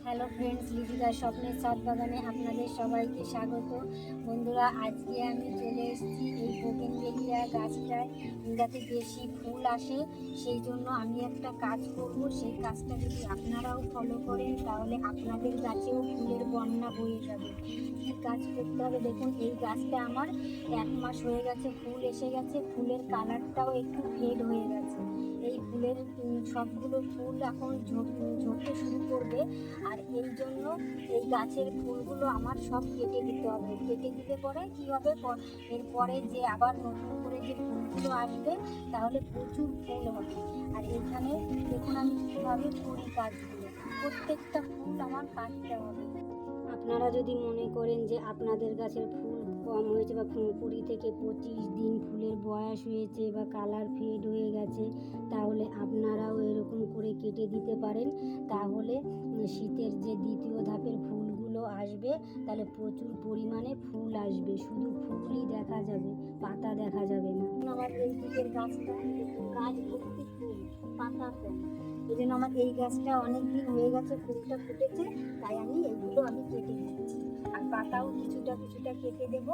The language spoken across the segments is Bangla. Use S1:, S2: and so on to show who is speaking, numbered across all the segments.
S1: হ্যালো ফ্রেন্ডস, লিপিকার স্বপ্নের ছাদ বাগানে আপনাদের সবাইকে স্বাগত। বন্ধুরা, আজকে আমি চলে এসেছি এই বোগেনভেলিয়া গাছটায় যাতে বেশি ফুল আসে, সেই জন্য আমি একটা কাজ করব। সেই কাজটা যদি আপনারাও ফলো করেন তাহলে আপনাদের গাছেও ফুলের বন্যা বয়ে যাবে। কী কাজ করতে হবে দেখুন। এই গাছটা আমার 1 মাস হয়ে গেছে, ফুল এসে গেছে, ফুলের কালারটাও একটু ফেড হয়ে গেছে। এই ফুলের সবগুলো ফুল এখন ঝরতে শুরু করবে, আর এই জন্য এই গাছের ফুলগুলো আমার সব কেটে দিতে হবে। কেটে দিলে পরে কী হবে, এরপরে যে আবার নতুন করে যে ফুলগুলো আসবে তাহলে প্রচুর ফুল হবে। আর এখানে দেখুন আমি কীভাবে করি কাজগুলো। প্রত্যেকটা ফুল আমার কাটতে হবে। আপনারা যদি মনে করেন যে আপনাদের গাছের ফুল কম হয়েছে বা 20 থেকে 25 দিন ফুলের বয়স হয়েছে বা কালার ফেড হয়ে গেছে, তাহলে আপনারাও এরকম করে কেটে দিতে পারেন। তাহলে শীতের যে দ্বিতীয় ধাপের ফুলগুলো আসবে তাহলে প্রচুর পরিমাণে ফুল আসবে, শুধু ফুলই দেখা যাবে, পাতা দেখা যাবে না। আমার এই দিকের গাছটা গাছ ভর্তি ফুল, পাতা কম, এই জন্য আমার এই গাছটা অনেক দিন হয়ে গেছে, ফুলটা ফুটেছে, তাই আমি এইগুলো কেটে দিচ্ছি। আর পাতাও কিছুটা কিছুটা কেটে দেবো।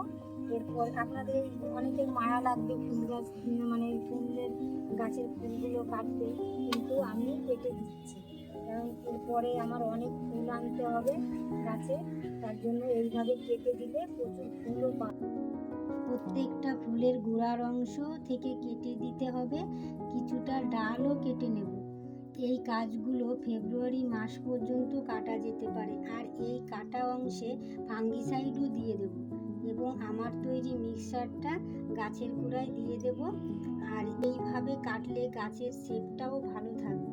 S1: এরপর আপনাদের অনেকের মায়া লাগবে ফুল গাছ, মানে ফুলের গাছের ফুলগুলো কাটতে, কিন্তু আমি কেটে দিচ্ছি কারণ এরপরে আমার অনেক ফুল আনতে হবে গাছে, তার জন্য এইভাবে কেটে দিলে প্রচুর ফুলও পাবে। প্রত্যেকটা ফুলের গোড়ার অংশ থেকে কেটে দিতে হবে, কিছুটা ডালও কেটে নেব। এই কাজগুলো ফেব্রুয়ারি মাস পর্যন্ত কাটা যেতে পারে। আর এই কাটা অংশে ফাঙ্গিসাইডও দিয়ে দেব এবং আমার তৈরি মিক্সচারটা গাছের গোড়ায় দিয়ে দেব। আর এইভাবে কাটলে গাছের শেপটাও ভালো থাকবে।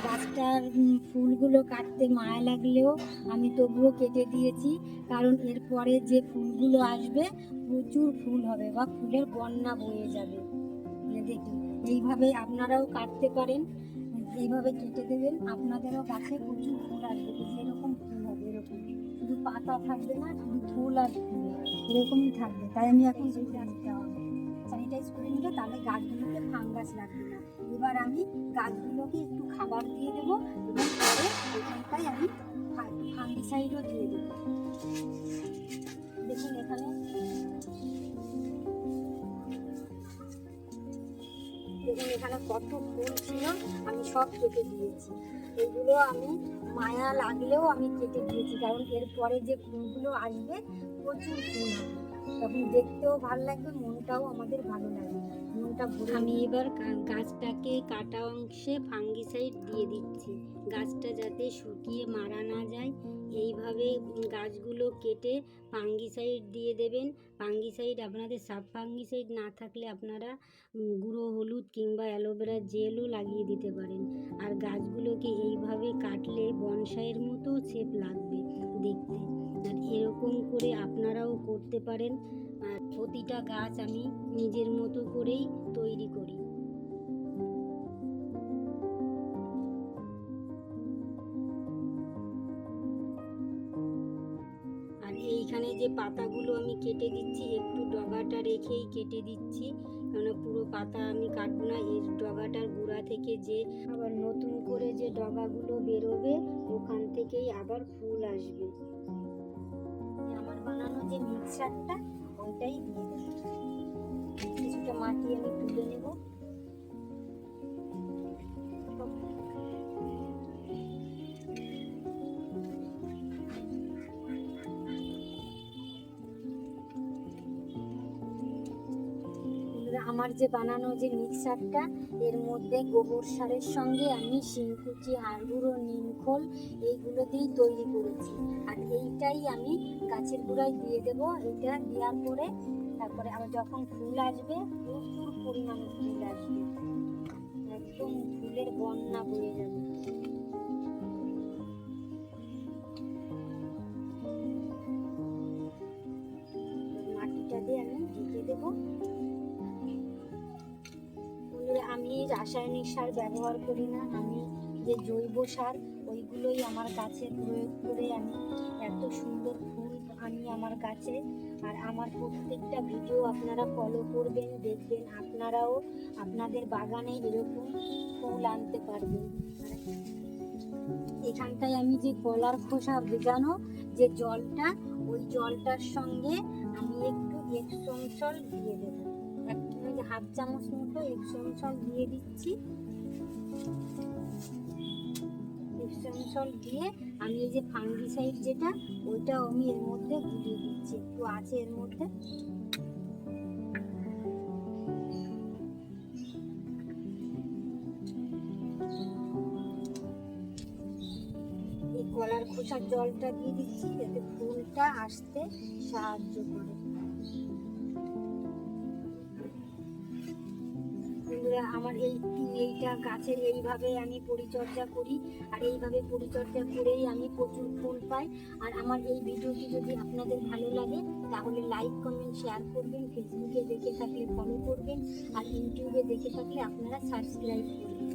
S1: গাছটার ফুলগুলো কাটতে মায়া লাগলেও আমি তবুও কেটে দিয়েছি, কারণ এরপরে যে ফুলগুলো আসবে প্রচুর ফুল হবে বা ফুলের বন্যা বয়ে যাবে। দেখুন, এইভাবে আপনারাও কাটতে পারেন, এইভাবে কেটে দেবেন, আপনাদেরও গাছে প্রচুর ফুল আসবে। যেরকম ফুল হবে এরকম, শুধু পাতা থাকবে না, শুধু ফুল আর ফুল এরকমই থাকবে। তাই আমি এখন স্যানিটাইজ করে নিলে তাহলে গাছগুলোকে ফাঙ্গাস লাগবে না। এবার আমি গাছগুলোকে একটু খাবার দিয়ে দেবো এবং পরে এখানটায় আমি ফাঙ্গিসাইডও দিয়ে দেবো। দেখুন এখানে কত ফুল ছিল, আমি সব কেটে দিয়েছি। এইগুলো আমি মায়া লাগলেও আমি কেটে দিয়েছি, কারণ এরপরে যে ফুলগুলো আসবে প্রচুর ফুল হবে, তখন দেখতেও ভালো লাগবে, মনটাও আমাদের ভালো লাগবে, মনটা ভরে। আমি এবার গাছটাকে কাটা অংশে ফাঙ্গিসাইড দিয়ে দিচ্ছি, গাছটা যাতে শুকিয়ে মারা না যায়। এইভাবে গাছগুলো কেটে ফাঙ্গিসাইড দিয়ে দেবেন। ফাঙ্গিসাইড আপনাদের সাব ফাঙ্গিসাইড না থাকলে আপনারা গুঁড়ো হলুদ কিংবা অ্যালোভেরা জেলও লাগিয়ে দিতে পারেন। আর গাছগুলোকে এইভাবে কাটলে বনসাইয়ের মতো শেপ লাগবে দেখতে। আর এরকম করে আপনারাও করতে পারেন। আর প্রতিটা গাছ আমি নিজের মতো করেই তৈরি করি। আর এইখানে যে পাতাগুলো আমি কেটে দিচ্ছি, একটু ডগাটা রেখেই কেটে দিচ্ছি, কারণ পুরো পাতা আমি কাটবো না। এর ডগাটার গোড়া থেকে যে আবার নতুন করে যে ডগাগুলো বেরোবে ওখান থেকেই আবার ফুল আসবে। আমার বানানো যে মিক্সচারটা ওইটাই দিয়ে দেবো। কিছুটা মাটি আমি তুলে নেব। আমার যে বানানো যে মিক্সচারটা, এর মধ্যে গোবর সারের সঙ্গে আমি শিংকুচি, হাড়গুঁড়ো, নিমখোল এইগুলো দিয়েই তৈরি করেছি। আর এইটাই আমি গাছের গোড়ায় দিয়ে দেবো। এটা দেওয়ার পরে তারপরে আবার যখন ফুল আসবে প্রচুর পরিমাণে ফুল আসবে, একদম ফুলের বন্যা বয়ে যাবে। মাটিটা দিয়ে আমি ঢেকে দেবো। আমি রাসায়নিক সার ব্যবহার করি না, আমি যে জৈব সার ওইগুলোই আমার গাছে প্রয়োগ করে আমি এত সুন্দর ফুল আনি আমার গাছে। আর আমার প্রত্যেকটা ভিডিও আপনারা ফলো করবেন, দেখবেন আপনারাও আপনাদের বাগানে এরকম ফুল আনতে পারবেন। এখানটায় আমি যে কলার খোসা ভেজানো যে জলটা, ওই জলটার সঙ্গে আমি একটু এপসম সল্ট দিয়ে দেবো, হাফ চামচ মতো এপসম সল্ট দিয়ে দিচ্ছি। এপসম সল্ট দিয়ে আমি এই যে ফাঙ্গিসাইড যেটা, ওইটাও আমি এর মধ্যে গুলিয়ে দিচ্ছি, একটু আছে এর মধ্যে। এই কলার খোসার জলটা দিয়ে দিচ্ছি যাতে ফুলটা আসতে সাহায্য করে। আমার এইটা গাছের এইভাবে আমি পরিচর্যা করি, আর এইভাবে পরিচর্যা করেই আমি প্রচুর ফুল পাই। আর আমার এই ভিডিওটি যদি আপনাদের ভালো লাগে তাহলে লাইক কমেন্ট শেয়ার করবেন, ফেসবুকে দেখে থাকলে ফলো করবেন, আর ইউটিউবে দেখে থাকলে আপনারা সাবস্ক্রাইব করবেন।